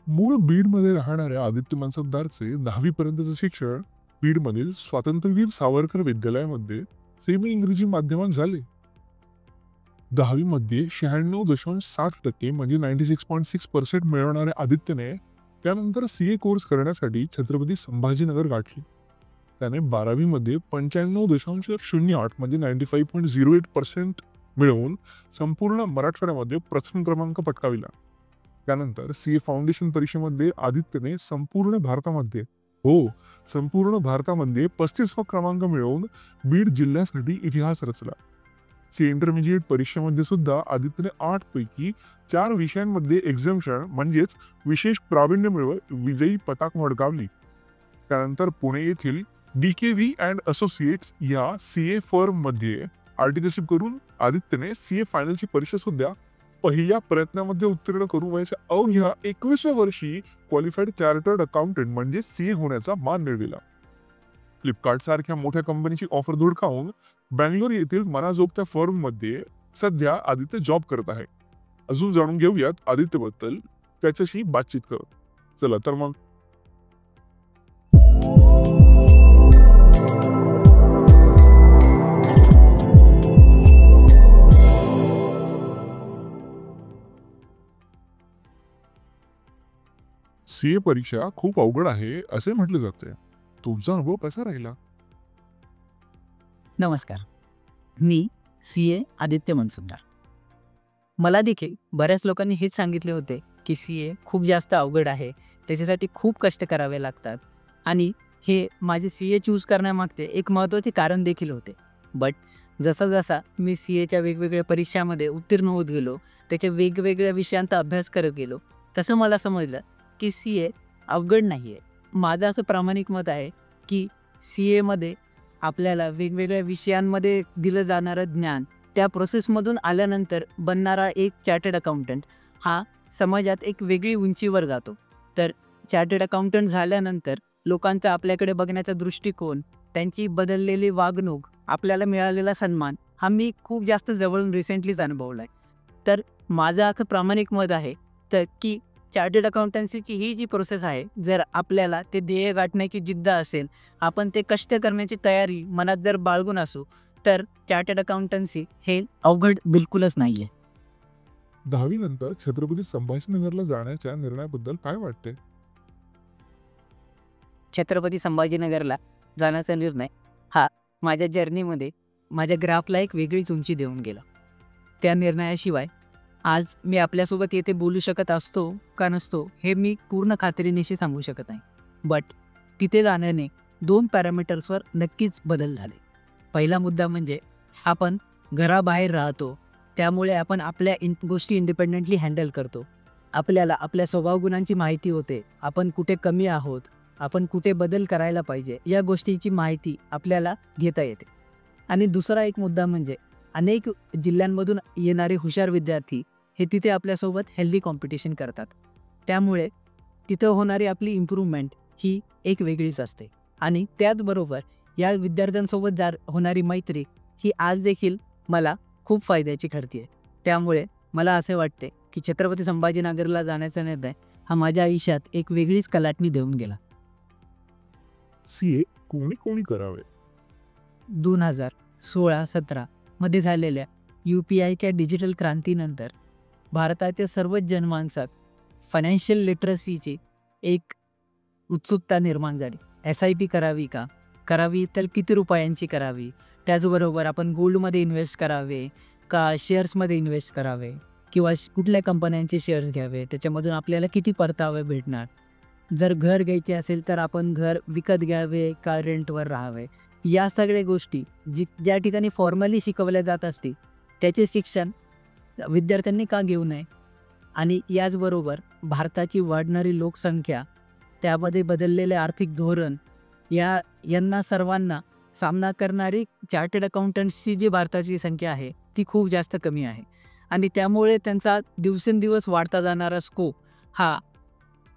मूळ बीडमध्ये राहणाऱ्या आदित्य मनसबदारचे 10वी पर्यंतचे शिक्षण बीडमधील स्वातंत्र्यवीर सावरकर विद्यालयामध्ये सेमी इंग्रजी माध्यमात झाले. 10वी मध्ये 96.7% म्हणजे 96.6% मिळवणाऱ्या आदित्यने त्यानंतर सीए कोर्स करण्यासाठी छत्रपती संभाजीनगर गाठले. त्याने 12वी मध्ये 95.08 म्हणजे 95.08% मिळवून संपूर्ण मराठवाड्यामध्ये प्रथम क्रमांक पटकाविला. त्यानंतर सीए फाउंडेशन परीक्षेमध्ये आदित्यने संपूर्ण भारतामध्ये 35वा क्रमांक मिळवून बीड जिल्ह्यासाठी इतिहास रचला. सी इंटरमिजिएट परीक्षेमध्ये सुद्धा आदित्यने 8 पैकी 4 विषयांमध्ये एक्झाम्शन म्हणजेच विशेष प्रावीण्य मिळवत विजयी पताक वडकावली. त्यानंतर पुणे येथील DKV अँड असोसिएट्स या सीए फर्म मध्ये आर्टिकलशिप करून आदित्यने सीए फायनलची परीक्षा सुद्धा पहिल्या प्रयत्नामध्ये उत्तीर्ण करून वयाच्या अवघ्या 21व्या वर्षी क्वालिफाईड चार्टर्ड अकाउंटंट म्हणजे सीए होण्याचा मान मिळविला. फ्लिपकार्ट सारख्या मोठ्या कंपनीची ऑफर धुडकावून बँगलोर येथील मनाजोगत्या फर्म मध्ये सध्या आदित्य जॉब करत आहे. अजून जाणून घेऊयात आदित्यबद्दल त्याच्याशी बातचीत करत. चला तर मग सीए परीक्षा खूप अवघड आहे असे म्हटले जाते. तुमचा अनुभव कसा राहिला? नमस्कार. मी CA आदित्य मनसबदार. मला देखील बऱ्याच लोकांनी हेच सांगितले होते की CA खूप जास्त अवघड आहे, त्याच्यासाठी खूप कष्ट करावे लागतात आणि हे माझे CA चूज करण्यामागचे एक महत्त्वाचे कारण देखील होते. बट जसा जसा मी CAच्या वेगवेगळ्या परीक्षामध्ये उत्तीर्ण होत गेलो, त्याच्या वेगवेगळ्या विषयांचा अभ्यास करत गेलो, तसं मला समजलं की CA अवघड नाही आहे. माझं असं प्रामाणिक मत आहे की CAमध्ये आपल्याला वेगवेगळ्या विषयांमध्ये दिलं जाणारं ज्ञान, त्या प्रोसेसमधून आल्यानंतर बनणारा एक चार्टर्ड अकाउंटंट हा समाजात एक वेगळी उंचीवर जातो. तर चार्टर्ड अकाउंटंट झाल्यानंतर लोकांचा आपल्याकडे बघण्याचा दृष्टिकोन, त्यांची बदललेली वागणूक, आपल्याला मिळालेला सन्मान हा मी खूप जास्त जवळून रिसेंटलीच अनुभवला आहे. तर माझं असं प्रामाणिक मत आहे तर की चार्टर्ड अकाउंटन्सीची ही जी प्रोसेस आहे, जर आपल्याला ते ध्येय गाठण्याची जिद्द असेल, आपण ते कष्ट करण्याची तयारी मनात जर बाळगून असू, तर चार्टर्ड अकाउंटन्सी हे अवघड बिलकुलच नाही आहे. 10वी नंतर छत्रपती संभाजीनगरला जाण्याच्या निर्णयाबद्दल काय वाटते? छत्रपती संभाजीनगरला जाण्याचा निर्णय हा माझ्या जर्नीमध्ये माझ्या ग्राफला एक वेगळीच उंची देऊन गेला. त्या निर्णयाशिवाय आज मी आपल्यासोबत येथे बोलू शकत असतो का नसतो हे मी पूर्ण खात्रीनिशी सांगू शकत नाही. बट तिथे जाण्याने 2 पॅरामीटर्सवर नक्कीच बदल झाले. पहिला मुद्दा म्हणजे आपण घराबाहेर राहतो, त्यामुळे आपण आपल्या गोष्टी इंडिपेंडेंटली हँडल करतो. आपल्याला आपल्या स्वभावगुणांची माहिती होते, आपण कुठे कमी आहोत, आपण कुठे बदल करायला पाहिजे, या गोष्टीची माहिती आपल्याला घेता येते. आणि दुसरा एक मुद्दा म्हणजे अनेक जिल्ह्यांमधून येणारे हुशार विद्यार्थी हे तिथे आपल्यासोबत हेल्दी कॉम्पिटिशन करतात. त्यामुळे तिथं होणारी आपली इम्प्रूव्हमेंट ही एक वेगळीच असते. आणि त्याचबरोबर या विद्यार्थ्यांसोबत होणारी मैत्री ही आज देखील मला खूप फायद्याची ठरते आहे. त्यामुळे मला असे वाटते की छत्रपती संभाजीनगरला जाण्याचा निर्णय हा माझ्या आयुष्यात एक वेगळीच कलाटणी देऊन गेला. सीए कोणी कोणी करावे? 2016-17 मध्ये झालेल्या UPIच्या डिजिटल क्रांतीनंतर भारतातील सर्वच जनमानसात फायनान्शियल लिटरसीची एक उत्सुकता निर्माण झाली. SIP करावी का? करावी तर किती रुपयांची करावी? त्याचबरोबर आपण गोल्डमध्ये इन्व्हेस्ट करावे का शेअर्समध्ये इन्व्हेस्ट करावे किंवा कुठल्या कंपन्यांचे शेअर्स घ्यावे, त्याच्यामधून आपल्याला किती परतावे भेटणार? जर घर घ्यायचे असेल तर आपण घर विकत घ्यावे का रेंटवर राहावे? या सगळ्या गोष्टी ज्या ठिकाणी फॉर्मली शिकवल्या जात असतील त्याचे शिक्षण विद्यार्थ्यांनी का घेऊ नये? आणि याचबरोबर भारताची वाढणारी लोकसंख्या, त्यामध्ये बदललेले आर्थिक धोरण, यांना सर्वांना सामना करणारी चार्टर्ड अकाउंटंट्सची जी भारताची संख्या आहे ती खूप जास्त कमी आहे. आणि त्यामुळे त्यांचा दिवसेंदिवस वाढता जाणारा स्कोप हा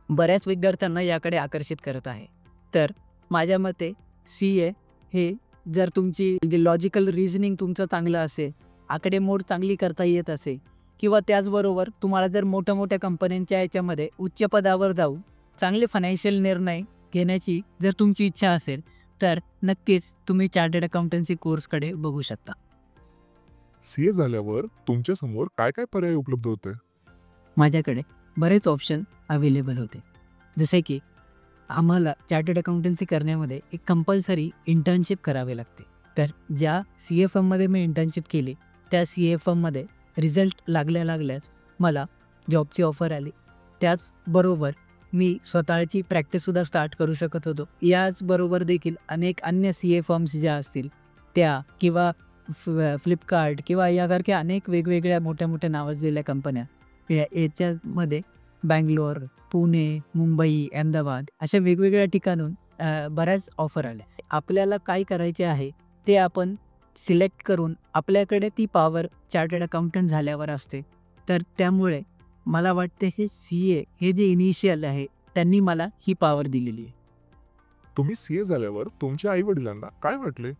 बऱ्याच विद्यार्थ्यांना याकडे आकर्षित करत आहे. तर माझ्या मते CA हे जर तुमची लॉजिकल रिझनिंग तुमचं चांगलं असेल, आकडेमोड चांगली करता येत असेल किंवा त्याचबरोबर तुम्हाला जर मोठ्या-मोठ्या कंपन्यांच्या याच्यामध्ये उच्च पदावर जाऊन चांगले फायनान्शियल निर्णय घेण्याची जर तुमची इच्छा असेल, तर नक्कीच तुम्ही चार्टर्ड अकाउंटन्सी कोर्सकडे बघू शकता. सीए झाल्यावर तुमच्या समोर काय काय पर्याय उपलब्ध होते? माझ्याकडे बरेच ऑप्शन अवेलेबल होते. जसे की आम्हाला चार्टर्ड अकाउंटन्सी करण्यामध्ये एक कंपल्सरी इंटर्नशिप करावी लागते. तर ज्या सी-ए-फर्ममध्ये मी इंटर्नशिप केली, त्या सी-ए-फर्ममध्ये रिझल्ट लागल्याच मला जॉबची ऑफर आली. त्याचबरोबर मी स्वतःची प्रॅक्टिससुद्धा स्टार्ट करू शकत होतो. याचबरोबर देखील अनेक अन्य सी-ए-फर्म्स ज्या असतील त्या किंवा फ्लिपकार्ट किंवा यासारख्या अनेक वेगवेगळ्या मोठ्या-मोठ्या नावाजलेल्या कंपन्या याच्यामध्ये बंगलोर, पुणे, मुंबई, अहमदाबाद अशा वेगवेगळ्या ठिकाणून बऱ्याच ऑफर आल्या. आपल्याला काय करायचे आहे ते आपण सिलेक्ट करून आपल्याकडे ती पॉवर चार्टर्ड अकाउंटंट झाल्यावर असते. तर त्यामुळे मला वाटते हे सी-ए हे जे इनिशियल आहे त्यांनी मला ही पॉवर दिलेली आहे. तुम्ही सीए झाल्यावर तुमच्या आई वडिलांना काय वाटले?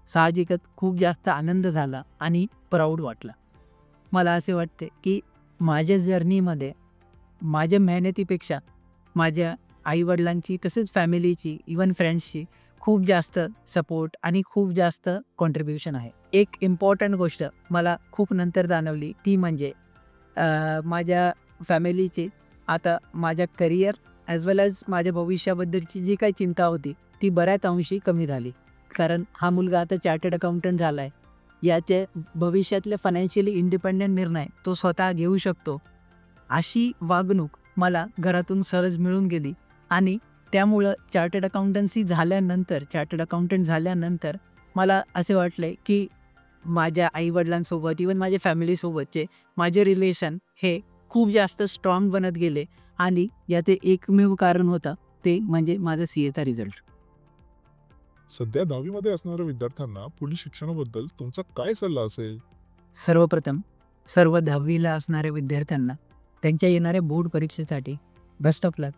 साहजिकच खूप जास्त आनंद झाला आणि प्राऊड वाटला. मला असे वाटते की माझ्या जर्नीमध्ये माझ्या मेहनतीपेक्षा माझ्या आई-वडिलांची तसेच फॅमिलीची इवन फ्रेंड्सची खूप जास्त सपोर्ट आणि खूप जास्त कॉन्ट्रिब्युशन आहे. एक इम्पॉर्टंट गोष्ट मला खूप नंतर जाणवली ती म्हणजे माझ्या फॅमिलीची आता माझ्या करिअर ॲज वेल ॲज माझ्या भविष्याबद्दलची जी काही चिंता होती ती बऱ्याच अंशी कमी झाली. कारण हा मुलगा आता चार्टर्ड अकाउंटंट झाला आहे. याचे भविष्यातले फायनान्शियली इंडिपेंडंट निर्णय तो स्वतः घेऊ शकतो. अशी वागणूक मला घरातून सहज मिळून गेली आणि त्यामुळं चार्टर्ड अकाउंटंट झाल्यानंतर मला असे वाटले की माझ्या आई-वडिलांसोबत इवन माझ्या फॅमिलीसोबतचे माझे रिलेशन हे खूप जास्त स्ट्रॉंग बनत गेले आणि याचे एकमेव कारण होतं ते म्हणजे माझा सी-एचा रिझल्ट. सध्या 10वी मध्ये असणाऱ्या विद्यार्थ्यांना पुढील शिक्षणाबद्दल तुमचा काय सल्ला असेल? सर्वप्रथम सर्व 10वीला असणाऱ्या विद्यार्थ्यांना त्यांच्या येणाऱ्या बोर्ड परीक्षेसाठी बेस्ट ऑफ लक.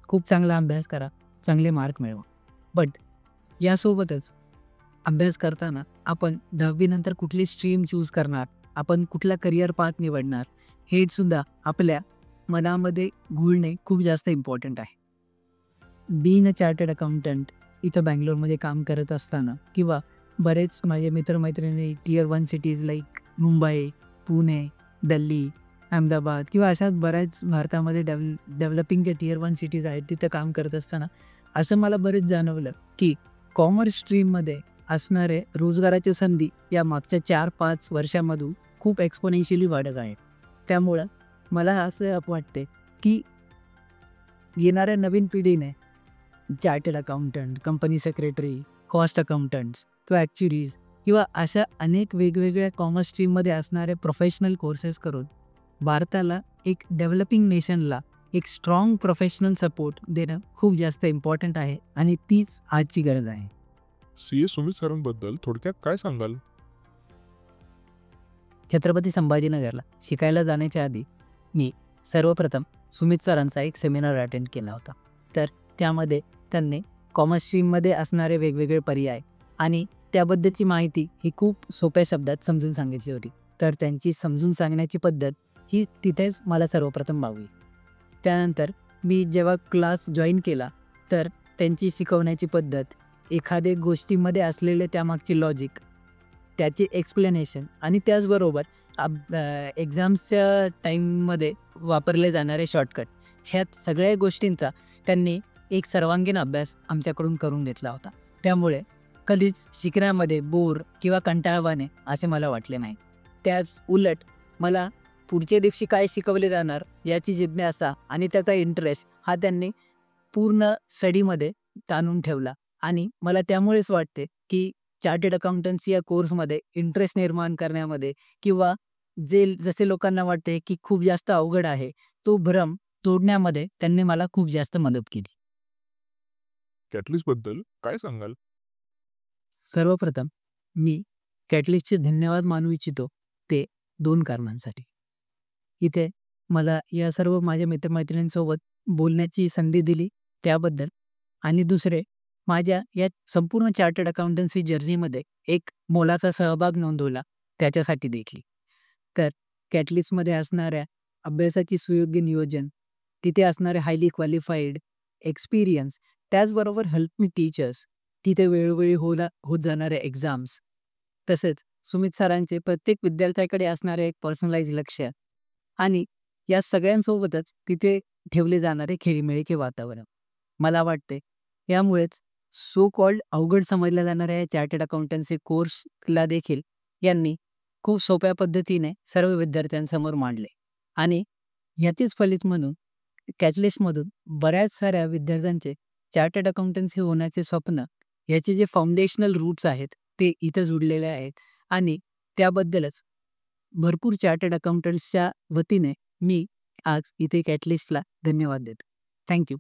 खूप चांगला अभ्यास करा, चांगले मार्क मिळवा. बट यासोबतच अभ्यास करताना आपण 10वी नंतर कुठली स्ट्रीम चूज करणार, आपण कुठला करिअर पाथ निवडणार हे सुद्धा आपल्या मनामध्ये घुळणे खूप जास्त इम्पॉर्टंट आहे. बीइंग अ चार्टर्ड अकाउंटंट इथं बंगलोरमध्ये काम करत असताना किंवा बरेच माझे मित्रमैत्रिणी tier 1 cities like Mumbai, Pune, Delhi, Ahmedabad किंवा अशाच बऱ्याच भारतामध्ये डेव्हलपिंग जे टियर 1 सिटीज आहेत तिथं काम करत असताना असं मला बरेच जाणवलं की कॉमर्स स्ट्रीममध्ये असणारे रोजगाराच्या संधी या मागच्या 4-5 वर्षामधून खूप एक्सपोनेन्शियली वाढत आहेत. त्यामुळं मला असं वाटते की येणाऱ्या नवीन पिढीने chartered accountant, company secretary, cost accountants किंवा ॲक्च्युरीज किंवा अशा अनेक वेगवेगळ्या कॉमर्स स्ट्रीममध्ये असणारे प्रोफेशनल कोर्सेस करून भारताला एक डेव्हलपिंग नेशनला एक स्ट्रॉंग प्रोफेशनल सपोर्ट देणं खूप जास्त इम्पॉर्टंट आहे आणि तीच आजची गरज आहे. सीए सुमित सरांबद्दल थोडक्यात काय सांगाल? छत्रपती संभाजीनगरला शिकायला जाण्याच्या आधी मी सर्वप्रथम सुमित सरांचा एक सेमिनार अटेंड केला होता. तर त्यामध्ये त्यांनी कॉमर्स स्ट्रीममध्ये असणारे वेगवेगळे पर्याय आणि त्याबद्दलची माहिती ही खूप सोप्या शब्दात समजून सांगितली होती. तर त्यांची समजून सांगण्याची पद्धत ही तिथेच मला सर्वप्रथम भावली. त्यानंतर मी जेव्हा क्लास जॉईन केला तर त्यांची शिकवण्याची पद्धत, एखाद्या गोष्टीमध्ये असलेले त्यामागचे लॉजिक, त्याचे एक्सप्लेनेशन आणि त्याचबरोबर एक्झाम्सच्या टाईममध्ये वापरले जाणारे शॉर्टकट ह्या सगळ्या गोष्टींचा त्यांनी एक सर्वांगीण अभ्यास आमच्याकडून करून घेतला होता. त्यामुळे कधीच शिकण्यामध्ये बोर किंवा कंटाळवाणे असे मला वाटले नाही. त्याच उलट मला पुढच्या दिवशी काय शिकवले जाणार याची जिज्ञासा आणि त्याचा इंटरेस्ट हा त्यांनी पूर्ण स्टडीमध्ये ताणून ठेवला आणि मला त्यामुळेच वाटते की चार्टर्ड अकाउंटन्सी या कोर्समध्ये इंटरेस्ट निर्माण करण्यामध्ये किंवा जसे लोकांना वाटते की खूप जास्त अवघड आहे तो भ्रम तोडण्यामध्ये त्यांनी मला खूप जास्त मदत केली. कॅटलिस्ट बद्दल काय सांगाल? सर्वप्रथम मी कॅटलिस्टचे धन्यवाद मानू इच्छितो ते 2 कारणांसाठी. इथे मला या सर्व माझ्या मित्रमैत्रिणींसोबत बोलण्याची संधी दिली त्याबद्दल आणि दुसरे माझ्या या संपूर्ण चार्टर्ड अकाउंटन्सी जर्नीमध्ये एक मोलाचा सहभाग नोंदवला त्याच्यासाठी देखील. तर कॅटलिस्टमध्ये असणाऱ्या अभ्यासाची सुयोग्य नियोजन, तिथे असणारे हायली क्वालिफाईड, एक्सपिरियन्स, त्याचबरोबर हेल्प मी टीचर्स, तिथे वेळोवेळी होत जाणाऱ्या एक्झाम्स, तसेच सुमित सरांचे प्रत्येक विद्यार्थ्याकडे असणारे एक पर्सनलाइज लक्ष आणि या सगळ्यांसोबतच तिथे ठेवले जाणारे खेळीमेळीचे वातावरण. मला वाटते यामुळेच सो कॉल्ड अवघड समजल्या जाणाऱ्या या चार्टर्ड अकाउंटन्सी कोर्सला देखील यांनी खूप सोप्या पद्धतीने सर्व विद्यार्थ्यांसमोर मांडले आणि याचीच फलित म्हणून कॅटलिस्टमधून बऱ्याच साऱ्या विद्यार्थ्यांचे चार्टर्ड अकाउंटन्सी होण्याचे स्वप्न, याचे जे फाउंडेशनल रूट्स आहेत ते इथं जुडलेले आहेत आणि त्याबद्दलच भरपूर चार्टर्ड अकाउंटंट्सच्या वतीने मी आज इथे कॅटलिस्टला धन्यवाद देतो. थँक्यू.